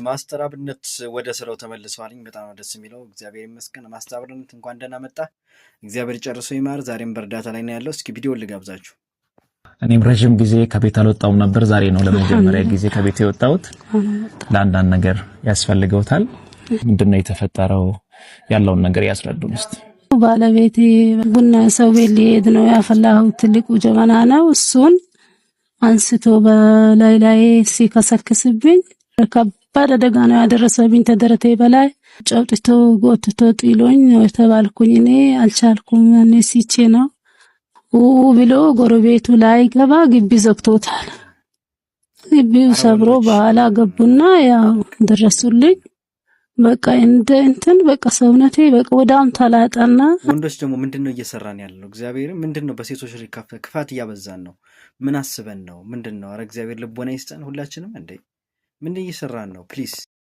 ማስተር አብነት ወደ ስራው ተመልሷልኝ። በጣም ደስ የሚለው እግዚአብሔር ይመስገን። ማስተር አብነት እንኳን ደህና መጣ። እግዚአብሔር ጨርሶ ይማር። ዛሬም በእርዳታ ላይ ነው ያለው። እስኪ ቪዲዮ ልጋብዛችሁ። እኔም ረጅም ጊዜ ከቤት አልወጣሁም ነበር። ዛሬ ነው ለመጀመሪያ ጊዜ ከቤት የወጣሁት። ለአንዳንድ ነገር ያስፈልገውታል። ምንድነው የተፈጠረው ያለውን ነገር ያስረዱን እስቲ። ባለቤቴ ቡና ሰው ቤት ሊሄድ ነው ያፈላው። ትልቁ ጀበና ነው። እሱን አንስቶ በላይ ሲከሰክስብኝ ከባድ አደጋ ነው ያደረሰብኝ። ተደረቴ በላይ ጨውጥቶ ጎትቶ ጥሎኝ ነው የተባልኩኝ። እኔ አልቻልኩም። እኔ ሲቼ ነው ብሎ ጎረቤቱ ላይ ገባ። ግቢ ዘግቶታል። ግቢው ሰብሮ በኋላ ገቡና ያው ደረሱልኝ። በቃ እንትን በቃ ሰውነቴ በቃ ወዳም ተላጠና። ወንዶች ደግሞ ምንድነው እየሰራን ያለው? እግዚአብሔር ምንድነው በሴቶች ላይ ክፋት እያበዛን ነው? ምን አስበን ነው? ምንድነው? አረ እግዚአብሔር ልቦና ይስጠን ሁላችንም። እንዴ ምን እየሰራን ነው? ፕሊዝ